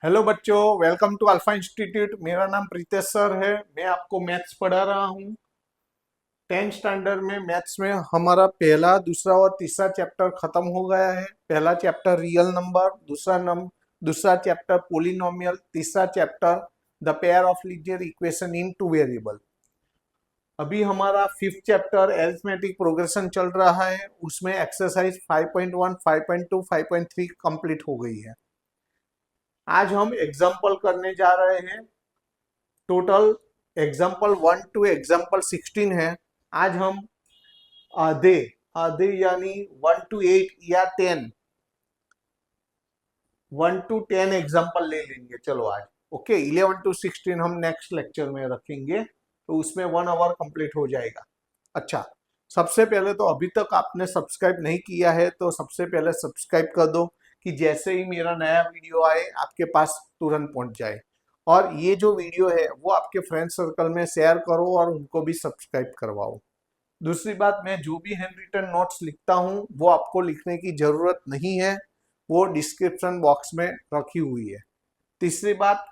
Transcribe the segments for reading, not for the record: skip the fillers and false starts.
Hello बच्चों, welcome to alpha institute. मेरा नाम प्रीतेश सर है। मैं आपको मैथ्स पढ़ा रहा हूँ। 10th स्टैंडर्ड में मैथ्स में हमारा पहला, दूसरा और तीसरा चैप्टर खत्म हो गया है। पहला चैप्टर रियल नंबर, दूसरा चैप्टर पोलिनोमियल, तीसरा chapter the pair of linear equation in two variable. अभी हमारा 5th चैप्टर अरिथमेटिक प्रोग्रेशन चल रहा है। उसमें एक्सरसाइज 5.1, 5.2, 5.3 कंप्लीट हो गई है। आज हम एग्जाम्पल करने जा रहे हैं। टोटल एग्जाम्पल 1 टू एग्जाम्पल 16 है। आज हम आधे आधे यानी 1 टू 8 या 10, 1 टू 10 एग्जाम्पल ले लेंगे। चलो आज ओके। 11 टू 16 हम नेक्स्ट लेक्चर में रखेंगे, तो उसमें 1 आवर कंप्लीट हो जाएगा। अच्छा, सबसे पहले तो अभी तक आपने सब्सक्राइब नहीं किया है तो सबसे पहले सब्सक्राइब कर दो, कि जैसे ही मेरा नया वीडियो आए आपके पास तुरंत पहुंच जाए। और ये जो वीडियो है वो आपके फ्रेंड सर्कल में शेयर करो और उनको भी सब्सक्राइब करवाओ। दूसरी बात, मैं जो भी हैंड रिटन नोट्स लिखता हूँ वो आपको लिखने की जरूरत नहीं है, वो डिस्क्रिप्शन बॉक्स में रखी हुई है। तीसरी बात,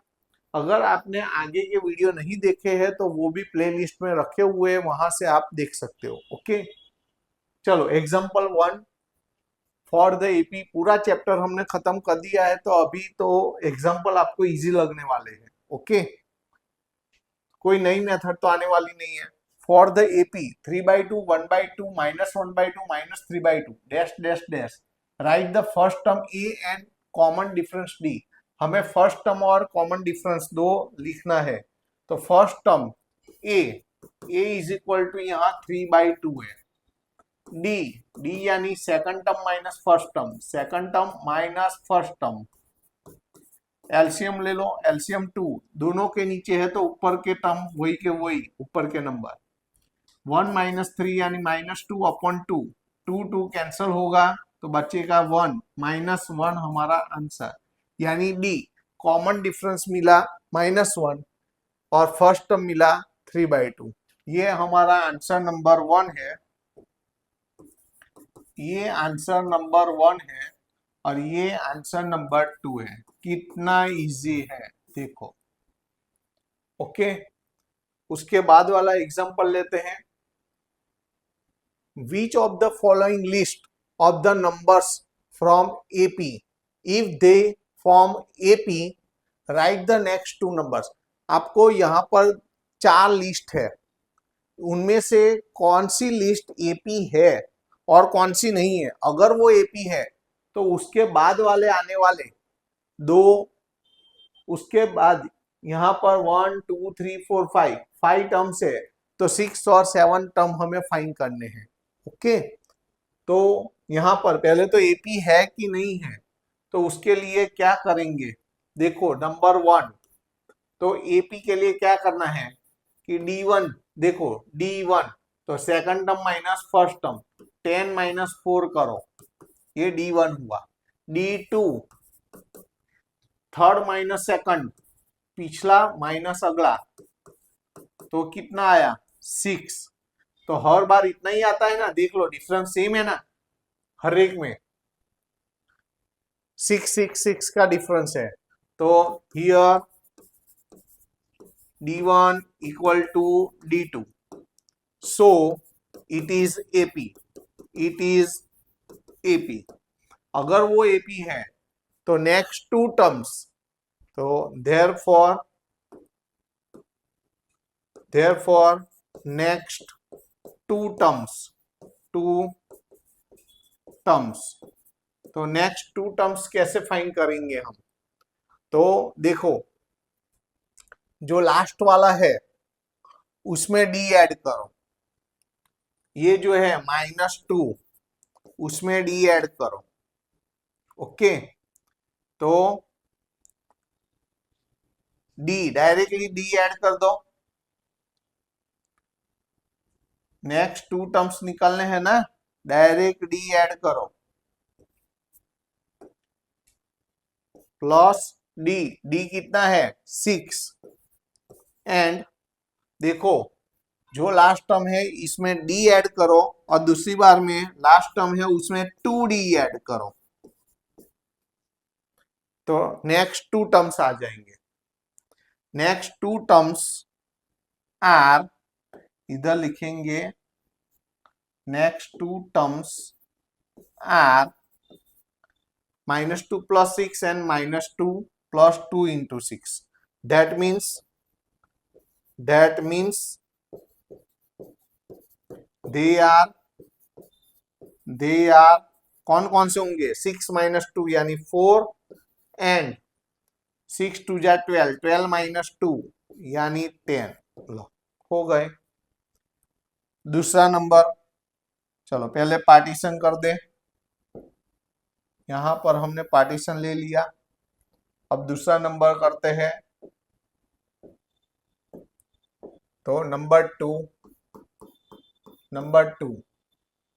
अगर आपने आगे के वीडियो नहीं देखे हैं तो वो भी प्लेलिस्ट में रखे हुए हैं, वहां से आप देख सकते हो। ओके, चलो एग्जाम्पल 1 फॉर द एपी पूरा चैप्टर हमने खत्म कर दिया है, तो अभी तो एग्जाम्पल आपको इजी लगने वाले हैं। ओके, कोई नई मेथड तो आने वाली नहीं है। For the AP 3/2, 1/2, -1/2, -3/2 dash dash dash write the first term a and common difference d. हमें फर्स्ट टर्म और कॉमन डिफरेंस दो लिखना है। तो first term a is equal to यहाँ 3/2 है। डी डी यानी second term minus first term, second term minus first term. LCM ले लो, एलसीएम 2, दोनों के नीचे है तो ऊपर के टर्म वही के वही, ऊपर के नंबर। 1 -3 यानी -2/2, 2 कैंसल होगा तो बचेगा 1, -1 हमारा आंसर। यानी डी कॉमन डिफरेंस मिला -1 और फर्स्ट टर्म मिला 3/2। ये हमारा आंसर नंबर 1 है। ये आंसर नंबर 1 है और ये आंसर नंबर 2 है। कितना इजी है देखो। ओके, उसके बाद वाला एग्जांपल लेते हैं। Which of the following list of the numbers from AP, if they form AP, write the next two numbers। आपको यहाँ पर 4 लिस्ट है, उनमें से कौन सी लिस्ट एपी है और कौन सी नहीं है। अगर वो एपी है तो उसके बाद वाले आने वाले दो, उसके बाद यहाँ पर 1 2 3 4 5 टर्म्स है, तो 6 और 7 टर्म हमें फाइंड करने हैं। ओके, तो यहाँ पर पहले तो एपी है कि नहीं है, तो उसके लिए क्या करेंगे। देखो नंबर 1, तो एपी के लिए क्या करना है कि D1, देखो D1 तो second term minus first term, 10 -4 करो, ये D1 हुआ। D2 थर्ड माइनस सेकंड, पिछला माइनस अगला, तो कितना आया 6। तो हर बार इतना ही आता है ना, देख लो डिफरेंस सेम है ना, हर एक में 6 6 6 का डिफरेंस है। तो here D1 equal to D2, so it is AP, it is AP। अगर वो AP है तो नेक्स्ट टू टर्म्स, तो therefore नेक्स्ट टू टर्म्स, तो नेक्स्ट टू टर्म्स कैसे फाइंड करेंगे हम। तो देखो जो लास्ट वाला है उसमें D ऐड करो, ये जो है -2 उसमें D ऐड करो। ओके, तो D डायरेक्टली D ऐड कर दो। नेक्स्ट टू टर्म्स निकलने हैं ना, डायरेक्ट D ऐड करो, प्लस D कितना है 6। एंड देखो जो लास्ट टर्म है इसमें D ऐड करो, और दूसरी बार में लास्ट टर्म है उसमें 2D ऐड करो। तो नेक्स्ट टू टर्म्स आ जाएंगे। नेक्स्ट टू टर्म्स आर, इधर लिखेंगे next two terms are -2 + 6 and -2 + 2 into 6. That means they are कौन कौन से होंगे? 6 - 2 यानी 4 एंड 6 2 जा 12, 12 - 2 यानी 10। लो हो गए। दूसरा नंबर, चलो पहले पार्टीशन कर दे। यहां पर हमने पार्टीशन ले लिया। अब दूसरा नंबर करते हैं। तो नंबर टू,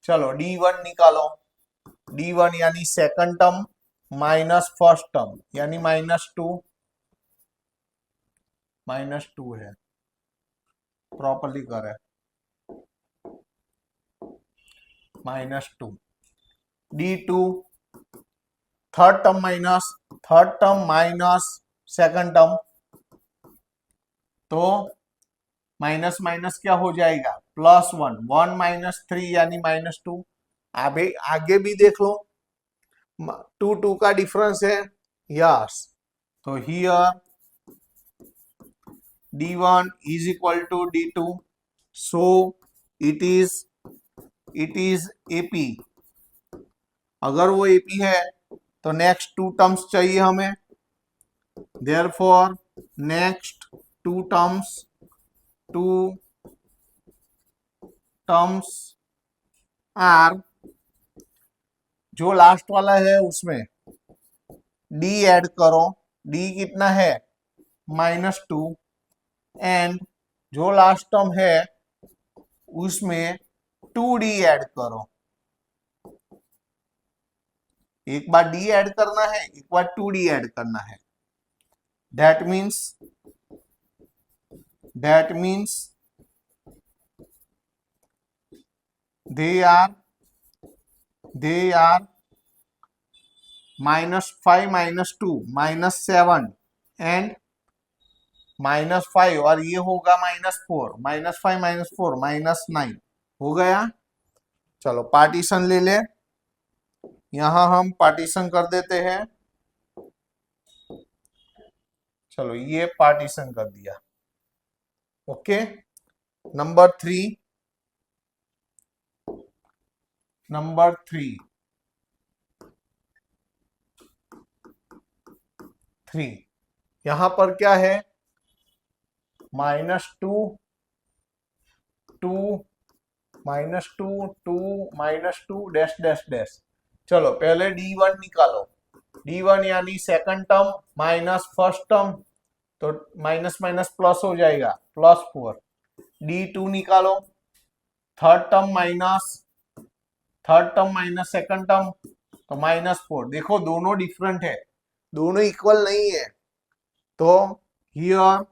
चलो D1 निकालो। D1 यानी second term minus first term यानी -2 है। प्रॉपर्ली करे -2। D2 third term minus second term, तो माइनस माइनस क्या हो जाएगा? +1, 1 - 3 यानी -2। आगे भी देख लो, 2 2 का डिफरेंस है। यस, तो here D1 is equal to D2, so it is AP। अगर वो AP है तो नेक्स्ट टू टर्म्स चाहिए हमें। Therefore next two terms are, जो लास्ट वाला है उसमें D ऐड करो। D कितना है? -2। एंड जो लास्ट टर्म है उसमें 2D ऐड करो। एक बार D ऐड करना है, एक बार 2D ऐड करना है। That means they are -5 - 2 -7 and -5, और ये होगा -4, -5 - 4 -9 हो गया। चलो पार्टीशन ले ले। यहां हम पार्टीशन कर देते हैं। चलो ये पार्टीशन कर दिया। ओके, नंबर थ्री, यहां पर क्या है? -2 2 -2 डैश डैश डैश। चलो पहले D1 निकालो। D1 यानी second term minus first term, तो माइनस माइनस प्लस हो जाएगा, +4। D2 निकालो। Third term minus second term, तो -4। देखो दोनों डिफरेंट है, दोनों इक्वल नहीं है। तो here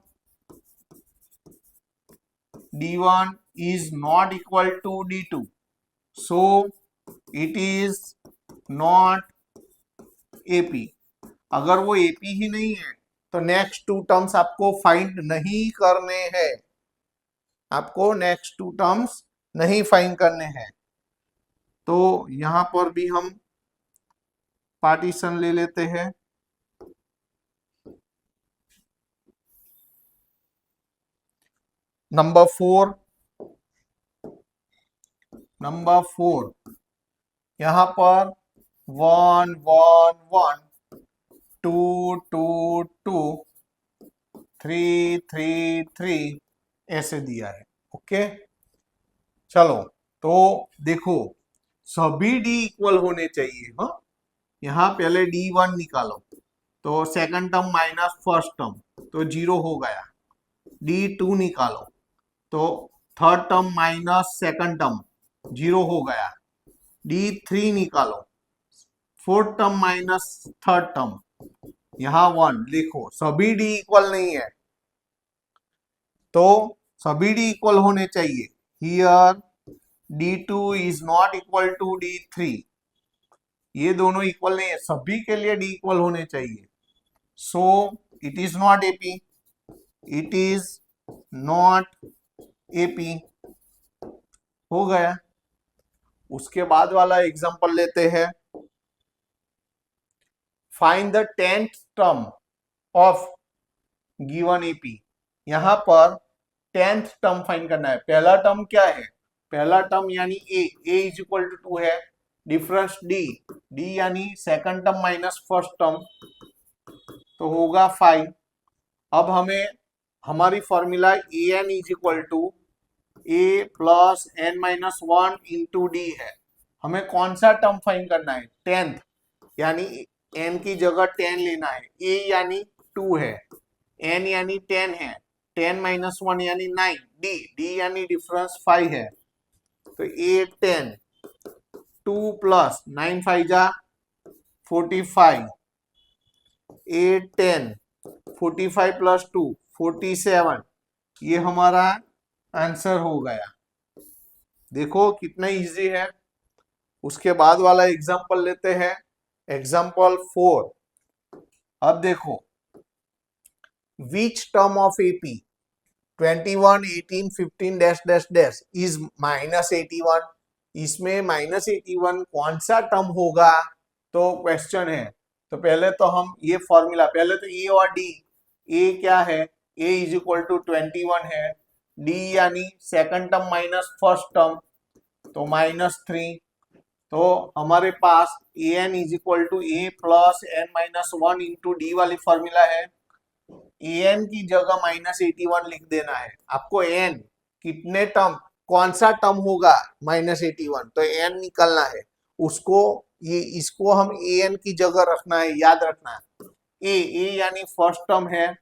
D1 is not equal to D2, so it is not AP। अगर वो AP ही नहीं है तो नेक्स्ट टू टर्म्स आपको फाइंड नहीं करने हैं। आपको नेक्स्ट टू टर्म्स नहीं फाइंड करने हैं। तो यहां पर भी हम पार्टीशन ले लेते हैं। नंबर फोर, यहां पर 1 1 1 2 2 2 3 3 3 ऐसे दिया है। ओके, चलो तो देखो सभी D इक्वल होने चाहिए। हाँ, यहां पहले D1 निकालो, तो second term minus first term, तो 0 हो गया। D2 निकालो, तो third term minus second term, 0 हो गया। D3 निकालो, fourth term minus third term, यहां 1 लिखो। सभी D इक्वल नहीं है, तो सभी D इक्वल होने चाहिए। Here D2 is not equal to D3, ये दोनों इक्वल नहीं है, सभी के लिए D इक्वल होने चाहिए। सो it is not AP, it is not AP. हो गया। उसके बाद वाला एग्जांपल लेते हैं। Find the 10th term of given AP. यहां पर 10th टर्म फाइंड करना है। पहला टर्म क्या है? पहला टर्म यानी ए इज इक्वल टू 2 है। डिफरेंस डी यानी second term minus first term, तो होगा 5। अब हमें हमारी formula a N is equal to A plus N minus 1 into d है। हमें कौन सा टर्म फाइंड करना है? 10th, यानी एन की जगह 10 लेना है। ए यानी 2 है, एन यानी 10 है, 10 माइनस 1 यानी 9, डी यानी डिफरेंस 5 है। तो ए 10, 2 प्लस 9 5 जा 45, ए 10, 45 प्लस 2 47। ये हमारा आंसर हो गया। देखो कितना इजी है। उसके बाद वाला एग्जांपल लेते हैं, एग्जांपल 4। अब देखो, which term of AP 21 18 15 dash dash dash is minus 81। इसमें माइनस 81 कौन सा टर्म होगा, तो क्वेश्चन है। तो पहले तो हम ये फॉर्मूला, पहले तो ए और डी। ए क्या है? ए इज इक्वल टू 21 है, डी यानी second term minus first term, तो -3। तो हमारे पास A N is equal to A plus N minus 1 into D वाली फॉर्मूला है। ए एन की जगह -81 लिख देना है। आपको एन कितने टर्म, कौन सा टर्म होगा -81, तो एन निकलना है उसको। ये इसको हम ए एन की जगह रखना है, याद रखना है। ए यानी फर्स्ट टर्म है,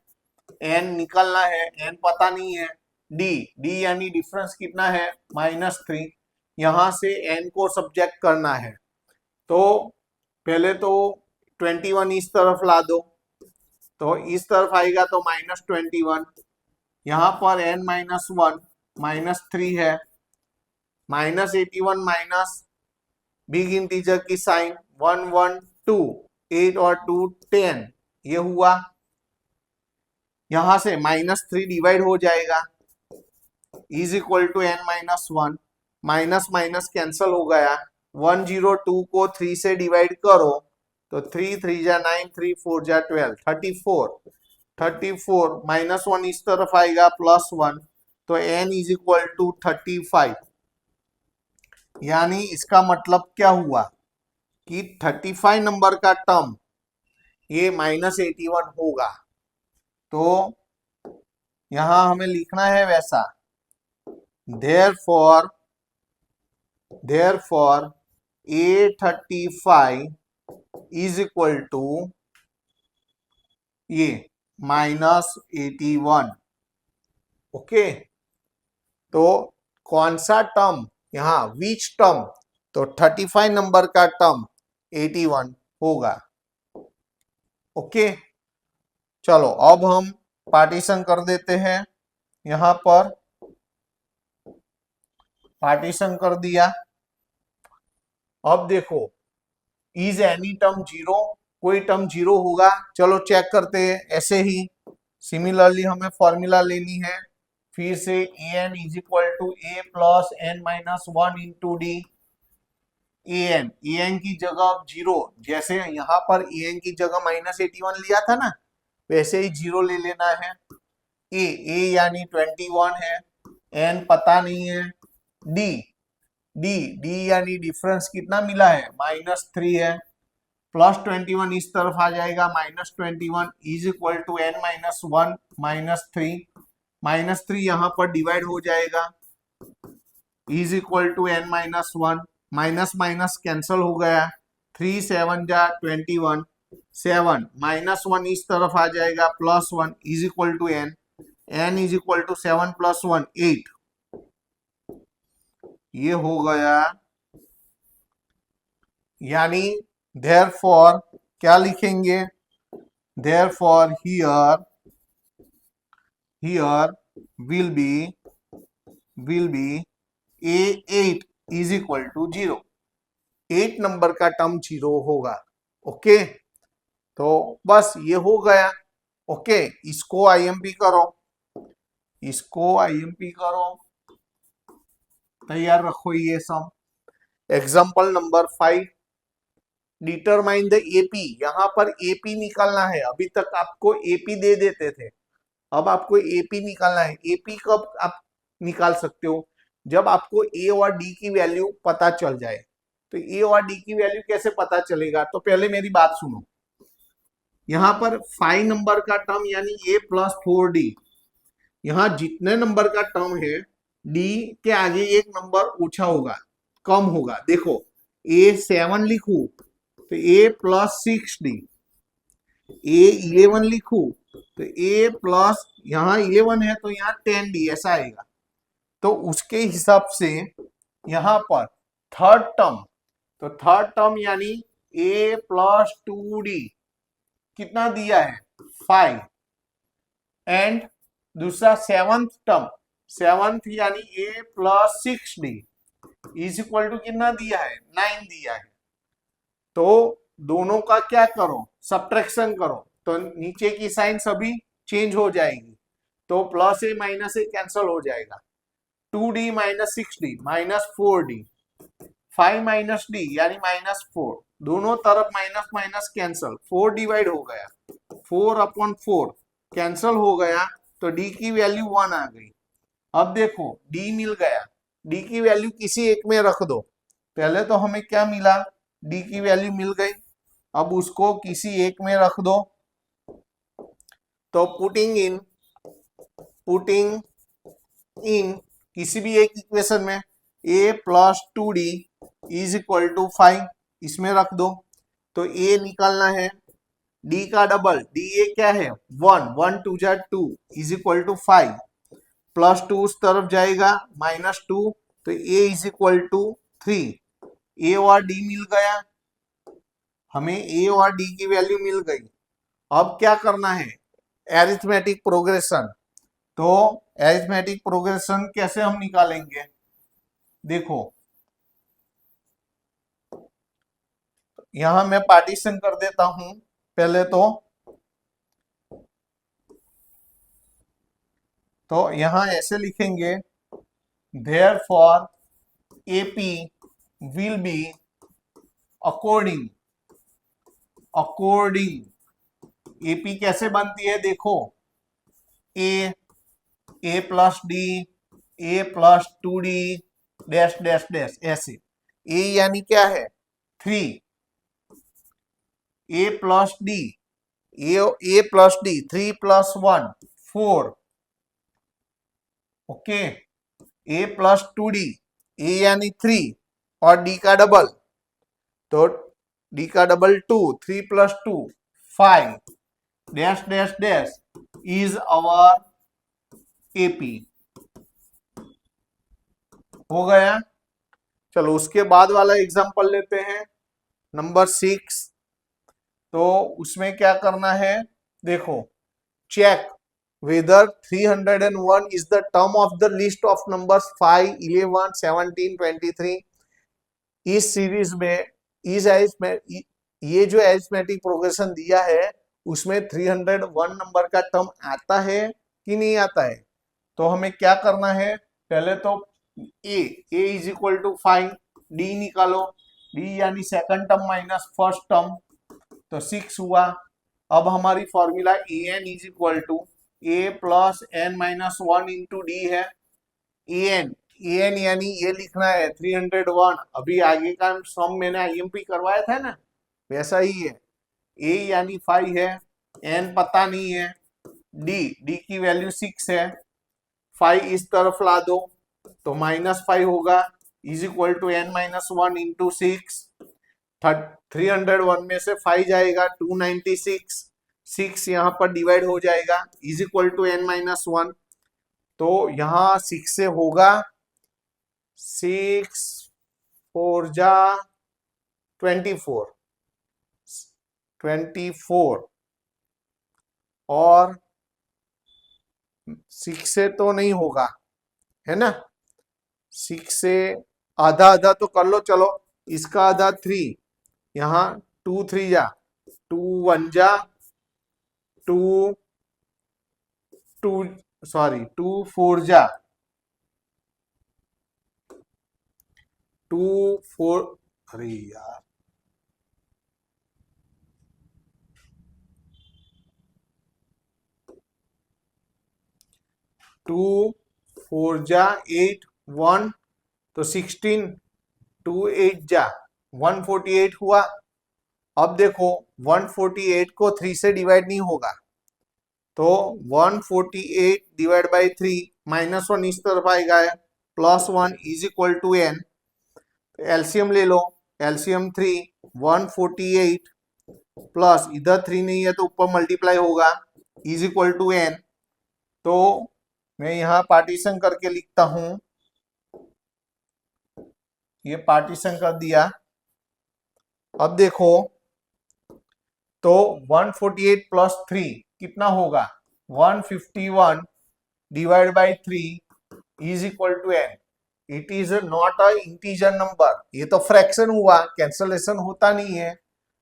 एन निकलना है, एन पता नहीं है। डी यानी डिफरेंस कितना है? -3। यहां से एन को सब्जेक्ट करना है। तो पहले तो 21 इस तरफ ला दो, तो इस तरफ आएगा तो -21। यहां पर n माइनस 1 -3 है, -81 माइनस बिग इंटीजर की साइन 1 1 2, 8 और 2 10, ये हुआ। यहां से -3 डिवाइड हो जाएगा, is equal to n minus 1, minus minus cancel हो गया। 102 को 3 से डिवाइड करो तो 3 3 जा 9, 3 4 जा 12, 34 -1 इस तरफ आएगा +1, तो n इज इक्वल टू 35। यानी इसका मतलब क्या हुआ कि 35 नंबर का टर्म ये -81 होगा। तो यहां हमें लिखना है वैसा, therefore A35 is equal to ये -81। ओके, तो कौन सा टर्म यहाँ, विच टर्म, तो 35 नंबर का टर्म 81 होगा। ओके, चलो अब हम पार्टीशन कर देते हैं। यहां पर पार्टीशन कर दिया। अब देखो, इज एनी टर्म 0, कोई टर्म 0 होगा? चलो चेक करते हैं ऐसे ही। सिमिलरली हमें फॉर्मूला लेनी है फिर से, A N is equal to A plus N minus 1 into D. A N की जगह 0, जैसे यहाँ पर ए एन की जगह -81 लिया था ना, वैसे ही 0 ले लेना है। ए यानी 21 है, एन पता नहीं है। डी यानी डिफरेंस कितना मिला है? -3 है, +21 इस तरफ आ जाएगा, -21 is equal to n minus 1 -3 यहाँ पर डिवाइड हो जाएगा, is equal to n minus 1, minus minus cancel हो गया, 3 7 जा 21, 7 -1 इस तरफ आ जाएगा, +1 is equal to n is equal to 7 + 1 8। ये हो गया। यानी therefore क्या लिखेंगे? therefore here will be A8 is equal to 0। 8 number का टर्म 0 होगा। ओके, तो बस ये हो गया। ओके, इसको आईएमपी करो, इसको आईएमपी करो, तैयार रखो ये सब। Example number 5, determine the AP. यहाँ पर एपी निकालना है। अभी तक आपको एपी दे देते थे, अब आपको एपी निकालना है। एपी कब आप निकाल सकते हो? जब आपको ए और डी की वैल्यू पता चल जाए। तो ए और डी की वैल्यू कैसे पता चलेगा? तो पहले मेरी बात सुनो। यहाँ पर 5 नंबर का टर्म यानी ए प्लस 4डी, यहाँ जितने नंबर का टर्म है डी के आगे एक नंबर ऊंचा होगा, कम होगा। देखो ए 7 लिखू तो ए प्लस 6डी, ए 11 लिखू तो ए प्लस, यहाँ 11 है तो यहाँ 10डी ऐसा आएगा। तो उसके हिसाब से यहाँ पर थर्ड टर्म, तो थर्ड टर्म यानी ए प्लस 2डी कितना दिया है? 5। एंड दूसरा सेवंथ टर्म, सेवंथ यानी ए प्लस 6डी इज इक्वल टू कितना दिया है? 9 दिया है। तो दोनों का क्या करो? सब्ट्रैक्शन करो, तो नीचे की साइन सभी चेंज हो जाएगी। तो प्लस ए माइनस ए कैंसल हो जाएगा। 2d minus 6d minus 4d, 5 minus D यानी माइनस 4, दोनों तरफ माइनस माइनस कैंसल, 4 डिवाइड हो गया, 4/4 कैंसल हो गया। तो डी की वैल्यू 1 आ गई। अब देखो डी मिल गया, डी की वैल्यू किसी एक में रख दो। पहले तो हमें क्या मिला? डी की वैल्यू मिल गई, अब उसको किसी एक में रख दो। तो पुटिंग इन किसी भी एक इक्वेशन में a plus 2d is equal to 5 इसमें रख दो। तो a निकालना है, d का डबल, da क्या है? 1, 1 2 जा 2 इज इक्वल टू 5, प्लस 2 उस तरफ जाएगा माइनस 2, तो a is equal to 3। a और d मिल गया, हमें a और d की वैल्यू मिल गई। अब क्या करना है? Arithmetic progression. तो एरिथमेटिक प्रोग्रेशन कैसे हम निकालेंगे? देखो यहां मैं पार्टीशन कर देता हूं पहले तो यहां ऐसे लिखेंगे, therefore AP will be according AP कैसे बनती है? देखो a plus D, a plus 2d dash dash dash ऐसे। a यानी क्या है? 3, a plus D, a plus D 3 plus 1 4, okay. a plus 2d, a यानी 3 और d का डबल, तो d का double 2, 3 plus 2 5 dash dash dash is our AP. हो गया। चलो उसके बाद वाला एग्जांपल लेते हैं, नंबर 6। तो उसमें क्या करना है? देखो check whether 301 is the term of the list of numbers 5, 11, 17, 23। इस सीरीज में ये जो अरिथमेटिक प्रोग्रेशन दिया है उसमें 301 नंबर का टर्म आता है कि नहीं आता है? तो हमें क्या करना है? पहले तो a is equal to 5, d निकालो, d यानी second term minus first term, तो 6 हुआ। अब हमारी formula an is equal to a plus n minus 1 into d है। an यानी ये लिखना है 301, अभी आगे का सम मैंने आईएमपी करवाया था ना, वैसा ही है। a यानी 5 है, n पता नहीं है, d की वैल्यू 6 है, 5 इस तरफ ला दो तो -5 होगा, is equal to n minus 1 into 6। 301 में से 5 जाएगा 296, 6 यहाँ पर डिवाइड हो जाएगा, is equal to n minus 1। तो यहाँ 6 से होगा 6 4 जा 24, और 6 से तो नहीं होगा, है ना? 6 से आधा आधा तो कर लो, चलो इसका आधा 3, यहाँ 2 3 जा टू वन जा two, two sorry two four जा टू फोर, अरे यार, टू फोर जा एट, वन तो 16, टू एट जा 148 हुआ। अब देखो 148 को 3 से डिवाइड नहीं होगा, तो 148 डिवाइड बाई 3, -1 इस तरफ आएगा, +1 is equal to n। LCM ले लो, एलसीएम 3, 148 प्लस इधर 3 नहीं है तो ऊपर मल्टीप्लाई होगा, इज इक्वल टू n। तो मैं यहां पार्टीशन करके लिखता हूं, ये पार्टीशन कर दिया। अब देखो तो 148 प्लस 3 कितना होगा, 151 divide by 3 is equal to n। It is not a integer number, ये तो फ्रैक्शन हुआ, कैंसलेशन होता नहीं है।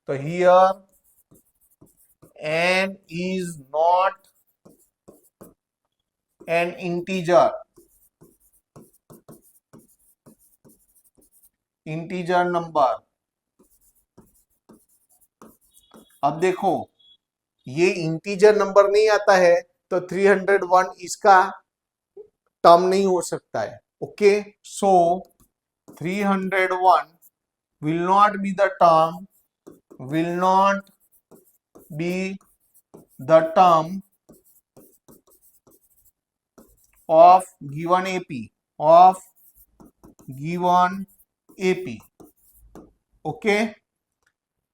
तो here n is not an integer, integer number. अब देखो ये इंटीजर नंबर नहीं आता है तो 301 इसका टर्म नहीं हो सकता है। Okay, so 301 will not be the term, will not be the term of given AP, of given AP। Okay,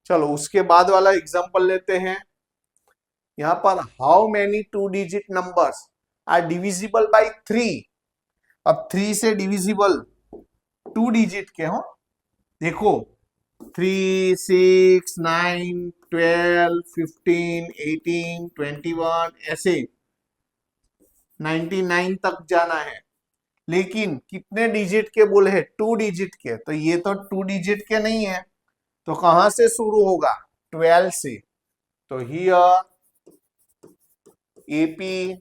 चलो उसके बाद वाला एग्जांपल लेते हैं। यहां पर how many two digit numbers are divisible by 3। अब 3 से डिविजिबल टू डिजिट के हो, देखो 3, 6, 9, 12, 15, 18, 21 ऐसे 99 तक जाना है। लेकिन कितने डिजिट के बोले हैं, टू डिजिट के, तो ये तो टू डिजिट के नहीं है, तो कहां से शुरू होगा, 12 से। तो हियर एपी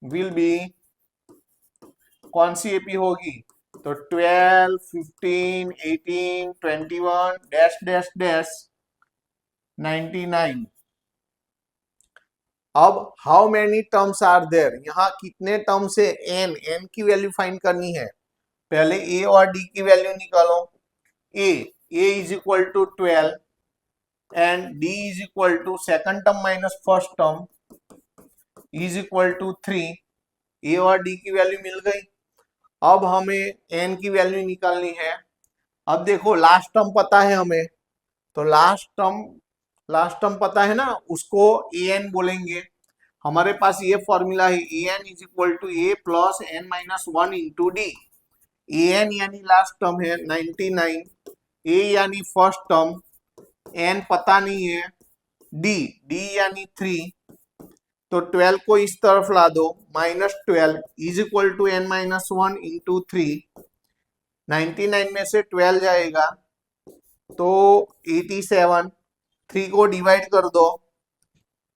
विल बी, कौन सी एपी होगी, तो 12, 15, 18, 21 डैश डैश डैश 99। अब how many terms are there, यहाँ कितने टर्म्स है, एन, एन की वैल्यू फाइंड करनी है। पहले ए और डी की वैल्यू निकालो। A is equal to 12 and D is equal to second term minus first term is equal to 3। A और डी की वैल्यू मिल गई। अब हमें एन की वैल्यू निकालनी है। अब देखो लास्ट टर्म पता है हमें, तो लास्ट टर्म पता है ना, उसको ए एन बोलेंगे। हमारे पास ये फॉर्मूला है, A N is equal to A plus N minus 1 into D. A N यानी लास्ट टर्म है 99, ए यानी फर्स्ट टर्म, एन पता नहीं है, डी यानी 3। तो 12 को इस तरफ ला दो, -12 is equal to n minus 1 into 3। 99 में से 12 जाएगा तो 87, 3 को डिवाइड कर दो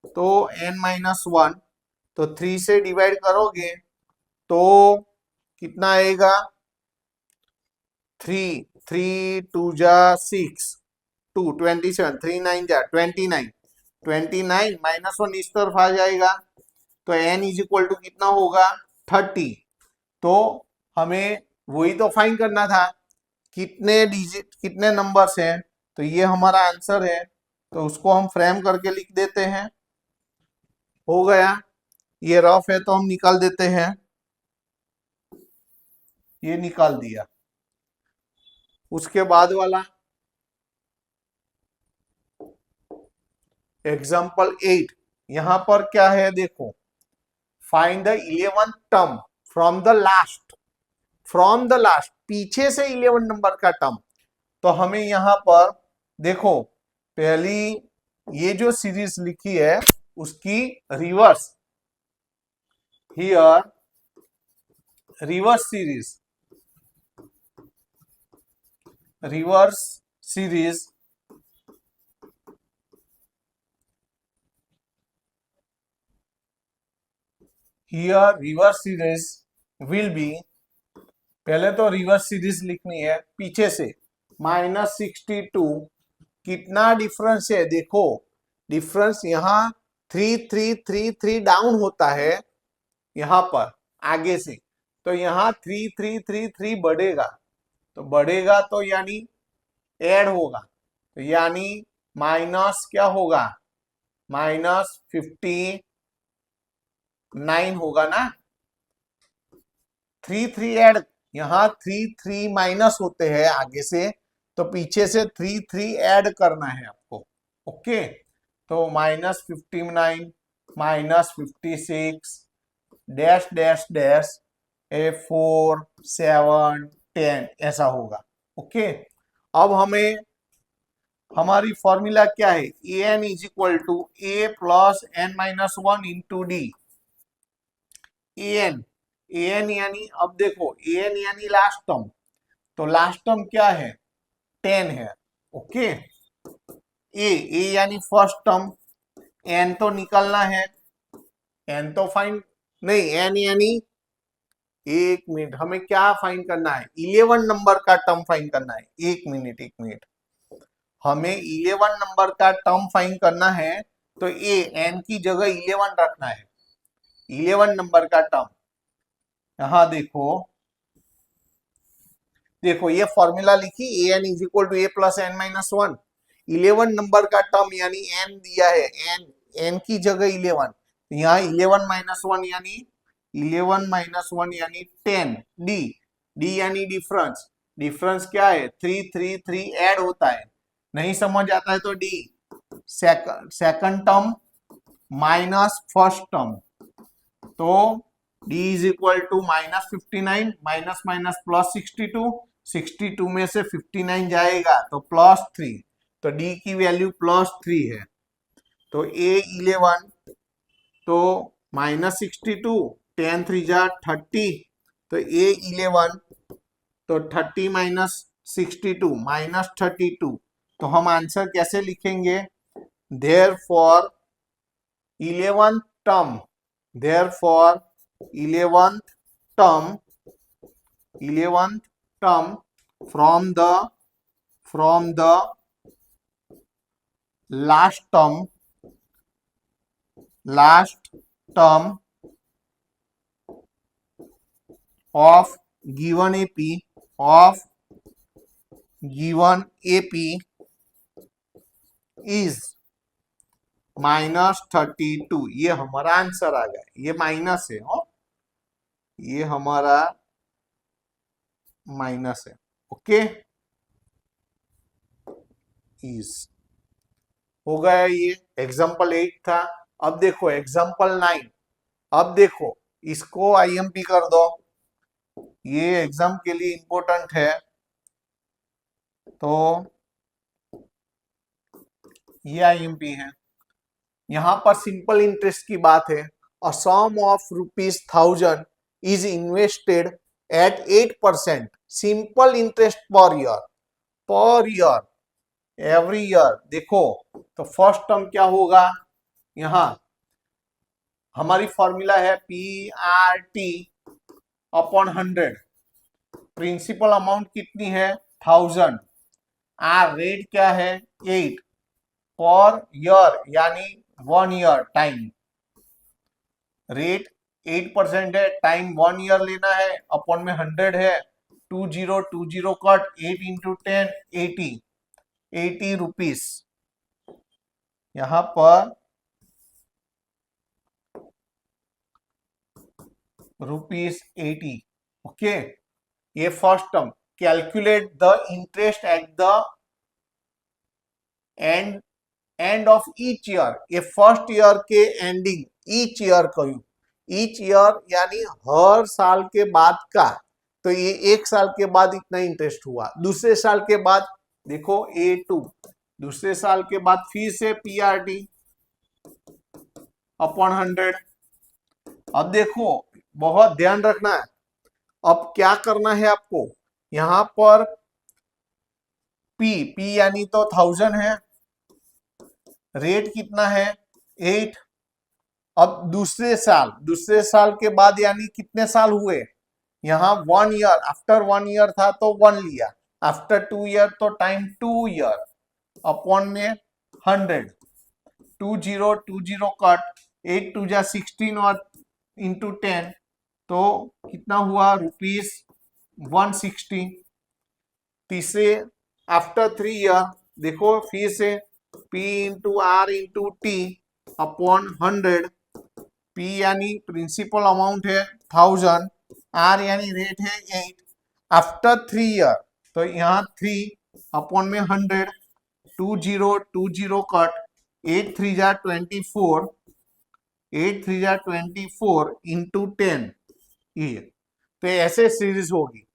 तो n माइनस 1, तो 3 से डिवाइड करोगे तो कितना आएगा, 3, 3 2 जा 6, 2 27, 3 9 जा 29, 29 -1 इस तरफ आ जाएगा तो n इज इक्वल टू कितना होगा, 30। तो हमें वही तो फाइंड करना था, कितने डिजिट, कितने नंबर्स हैं, तो ये हमारा आंसर है। तो उसको हम फ्रेम करके लिख देते हैं। हो गया, ये रफ है तो हम निकाल देते हैं, ये निकाल दिया। उसके बाद वाला एग्जाम्पल 8, यहां पर क्या है देखो, find the 11th term from the last, from the last पीछे से 11 नंबर का टर्म। तो हमें यहां पर देखो, पहली ये जो सीरीज लिखी है उसकी reverse, here reverse series here reverse series will be, पहले तो रिवर्स सीरीज लिखनी है पीछे से, -62। कितना डिफरेंस है देखो, डिफरेंस यहाँ 3333 डाउन होता है यहाँ पर आगे से, तो यहाँ 3333 बढ़ेगा, तो बढ़ेगा तो यानी ऐड होगा, तो यानी माइनस क्या होगा, -59 होगा ना। 3 ऐड, यहाँ 3 माइनस होते हैं आगे से, तो पीछे से 3 ऐड करना है आपको। ओके, तो -59 -56 डैश डैश डैश 4 7 10 ऐसा होगा। ओके, अब हमें हमारी फॉर्मूला क्या है, A N is equal to A plus N minus 1 into D. A N यानी, अब देखो ए एन यानी लास्ट टर्म, तो लास्ट टर्म क्या है 10 है। ओके, ए यानी फर्स्ट टर्म, एन तो निकलना है, एन तो फाइंड नहीं, एन यानी, एक मिनट, हमें क्या फाइंड करना है, 11 नंबर का टर्म फाइंड करना है। एक मिनट, हमें 11 नंबर का टर्म फाइंड करना है, तो ए एन की जगह 11 रखना है, 11 नंबर का टर्म। यहां देखो, देखो ये फॉर्मूला लिखी, A N is equal to A plus N minus 1। 11 number का टर्म यानी एन दिया है, एन की जगह 11, यहाँ 11 माइनस 1 यानी 11 माइनस 1 यानी 10। डी यानी डिफरेंस, डिफरेंस क्या है 3 ऐड होता है, नहीं समझ आता है तो d, second term minus first term, तो d is equal to -59 minus minus plus 62 में से 59 जाएगा तो +3, तो d की वैल्यू +3 है, तो a 11, तो -62 10 3 जा 30, तो a 11, तो 30 माइनस 62 -32, तो हम आंसर कैसे लिखेंगे, therefore 11th term, therefore 11th term from the last term of given AP is -32। ये हमारा आंसर आ गया, ये माइनस है, हो ये हमारा माइनस है। ओके, इज हो गया, ये एग्जाम्पल 8 था। अब देखो एग्जाम्पल 9, अब देखो इसको आईएमपी कर दो, ये एग्जाम के लिए इंपॉर्टेंट है, तो ये आईएमपी है। यहां पर सिंपल इंटरेस्ट की बात है, a sum of ₹1000 is invested at 8% simple interest per year every year. देखो तो फर्स्ट टर्म क्या होगा, यहां हमारी फॉर्मूला है PRT अपॉन 100, प्रिंसिपल अमाउंट कितनी है 1000, आर रेट क्या है 8 पर ईयर यानी 1 ईयर टाइम, रेट 8% है, टाइम 1 ईयर लेना है, अपॉन में 100 है, 20 कट 8 इंटू 10 80 रुपीस, यहां पर ₹80। ओके, ये first term, calculate the interest at the end of each year, ये फर्स्ट ईयर के एंडिंग, ईच ईयर कहूं, ईच ईयर यानी हर साल के बाद का, तो ये एक साल के बाद इतना इंटरेस्ट हुआ, दूसरे साल के बाद देखो A2, दूसरे साल के बाद फिर से PRT अपॉन 100। अब देखो बहुत ध्यान रखना है, अब क्या करना है आपको, यहां पर P यानी तो 1000 है, रेट कितना है 8, अब दूसरे साल के बाद यानी कितने साल हुए, यहाँ 1 ईयर, आफ्टर 1 ईयर था तो 1 लिया, आफ्टर 2 ईयर तो टाइम 2 ईयर, अपॉन में 100, 20 कट, 8 टू जा 16 और इंटू 10, तो कितना हुआ ₹160। तीसरे आफ्टर 3 ईयर देखो फिर से P into r into t upon 100, P यानी प्रिंसिपल अमाउंट है 1000, R यानी रेट है 8, आफ्टर 3 ईयर तो यहाँ 3 अपॉन में 100, 20 कट, 8 3 जा 24, 8 3 जा 24 इंटू 10, ये तो ऐसे सीरीज होगी।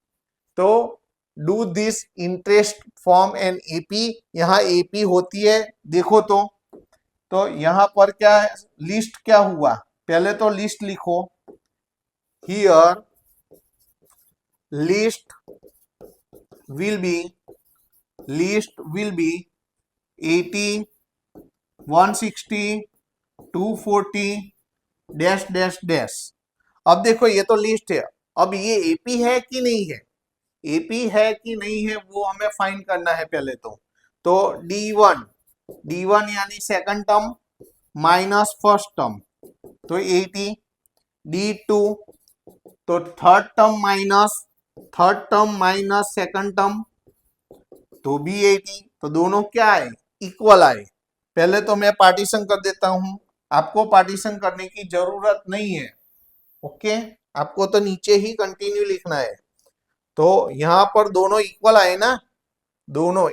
तो do this interest form an AP, यहाँ एपी होती है देखो तो यहाँ पर क्या है, लिस्ट क्या हुआ, पहले तो लिस्ट लिखो, here list will be 80, 160, 240 dash dash dash. अब देखो ये तो लिस्ट है, अब ये एपी है कि नहीं है, एपी है कि नहीं है वो हमें फाइंड करना है पहले तो D1 यानी second term minus first term तो 80, D2 तो third term minus second term तो भी 80, तो दोनों क्या है, इक्वल आए। पहले तो मैं पार्टीशन कर देता हूं, आपको पार्टीशन करने की जरूरत नहीं है, ओके, आपको तो नीचे ही कंटिन्यू लिखना है। तो यहां पर दोनों इक्वल आए ना, दोनों,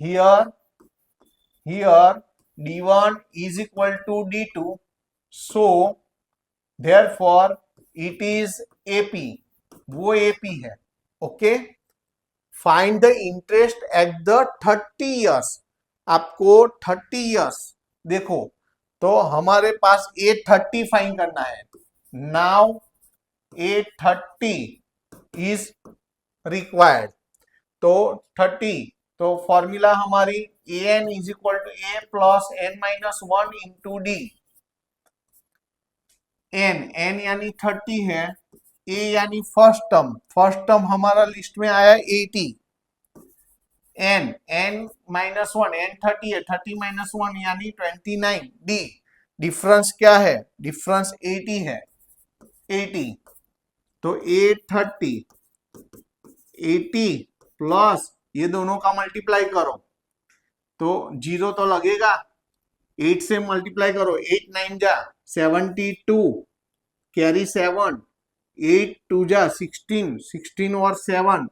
here D1 is equal to D2, so therefore it is AP, वो AP है, okay. Find the interest at the 30 years, आपको 30 ईयर्स देखो तो हमारे पास 830 फाइंड करना है, नाउ 830 इज रिक्वायर्ड, तो 30 तो फॉर्मूला हमारी an is equal to a plus n minus 1 into d, n यानी 30 है, a यानी फर्स्ट टर्म हमारा लिस्ट में आया 80, n माइनस 1, n 30 है, 30 माइनस 1 यानी 29, डी डिफरेंस क्या है, डिफरेंस 80 है, 80 तो 830, 80 प्लस ये दोनों का मल्टीप्लाई करो तो 0 तो लगेगा, 8 से मल्टीप्लाई करो, 8 9 जा 72, कैरी 7, 8 2 जा 16, 16 और 7,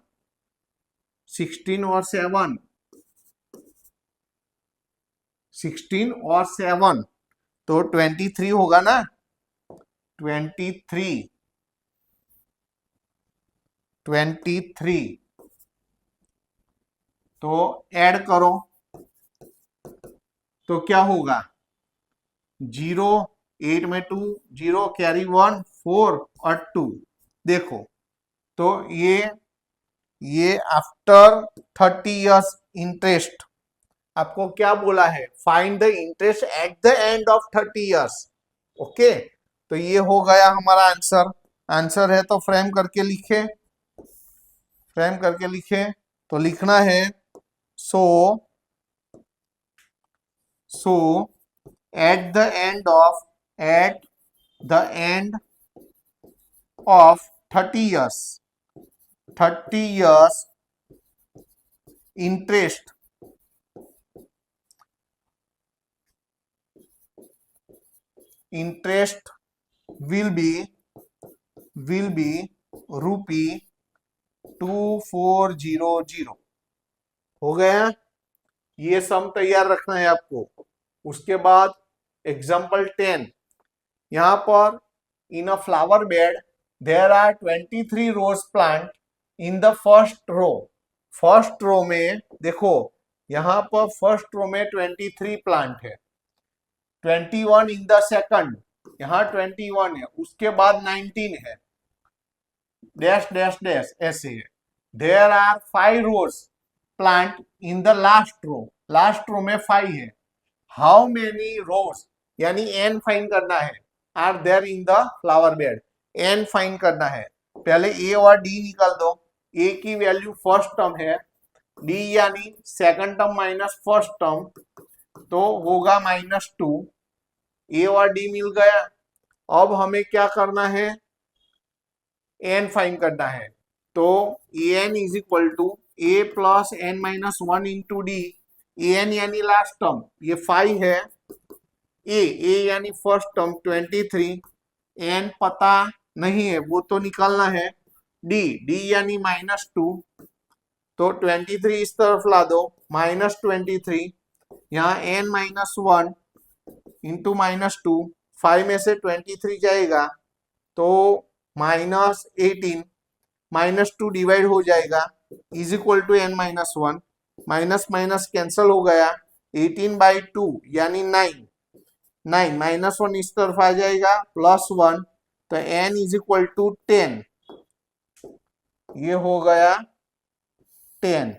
16 और 7, 16 और 7 तो 23 होगा ना, 23 तो ऐड करो तो क्या होगा, 0 8 में 2 0 कैरी 1 4 और 2, देखो तो ये आफ्टर 30 इयर्स इंटरेस्ट, आपको क्या बोला है, find the interest at the end of 30 years, okay. तो ये हो गया हमारा आंसर है तो फ्रेम करके लिखे तो लिखना है सो at the end of 30 years interest will be rupee 2400, हो गया, ये सम तैयार रखना है आपको। उसके बाद एग्जाम्पल 10, यहां पर in a flower bed there are 23 rose plant in the first row में देखो, यहां पर फर्स्ट रो में 23 प्लांट है, 21 इन द सेकंड, यहां 21 है, उसके बाद 19 है, डैश डैश डैश ऐसे है। There are 5 rose plant in the last row में 5 है, हाउ मेनी रोज यानी n फाइंड करना है, are there in the flower bed. N find करना है, पहले ए और डी निकाल दो। ए की वैल्यू फर्स्ट टर्म है, डी यानी second term minus first term, तो होगा -2। ए और डी मिल गया। अब हमें क्या करना है, एन फाइंड करना है। तो n is equal to A plus N minus 1 into d. N यानी लास्ट टर्म, ये 5 है। ए यानी फर्स्ट टर्म 23। एन पता नहीं है, वो तो निकालना है। डी यानी -2, तो 23 इस तरफ ला दो, -23। यहाँ n -1 इंटू -2, 5 में से 23 जाएगा तो -18, -2 डिवाइड हो जाएगा, is equal to n -1, minus minus cancel हो गया। 18/2 यानी 9, 9 -1 इस तरफ आ जाएगा, +1, तो n इज इक्वल टू 10, ये हो गया 10।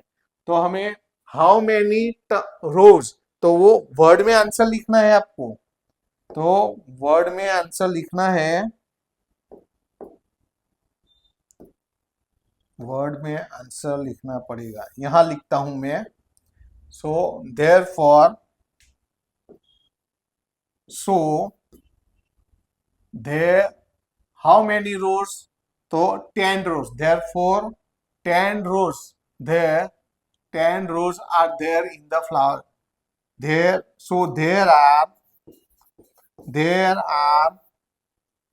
तो हमें हाउ मेनी रोज, तो वो वर्ड में आंसर लिखना है आपको। तो वर्ड में आंसर लिखना है, वर्ड में आंसर लिखना पड़ेगा, यहां लिखता हूं मैं। So therefore, so there how many rows, तो 10 rows, therefore 10 rows, there 10 rows are there in the flower. There, so there are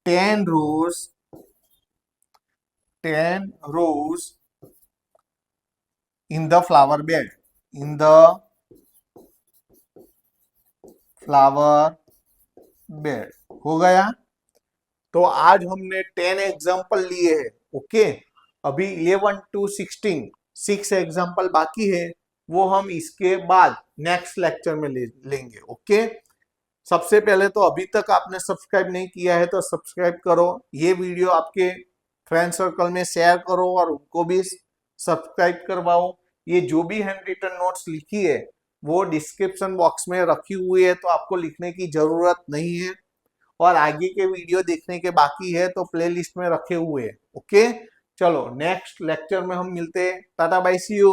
10 rows, 10 rows in the flower bed. In the flower bed. हो गया। तो आज हमने 10 example लिए हैं। Okay, अभी 11 to 16 6 example बाकी है, वो हम इसके बाद नेक्स्ट लेक्चर में लेंगे। ओके, सबसे पहले तो अभी तक आपने सब्सक्राइब नहीं किया है तो सब्सक्राइब करो, ये वीडियो आपके फ्रेंड सर्कल में शेयर करो और उनको भी सब्सक्राइब करवाओ। ये जो भी हैंड रिटन नोट्स लिखी है वो डिस्क्रिप्शन बॉक्स में रखी हुई है, तो आपको लिखने की जरूरत नहीं है। और आगे के वीडियो देखने के बाकी है तो प्लेलिस्ट में रखे हुए हैं। ओके, चलो नेक्स्ट लेक्चर में हम मिलते हैं। Tata bye, see you.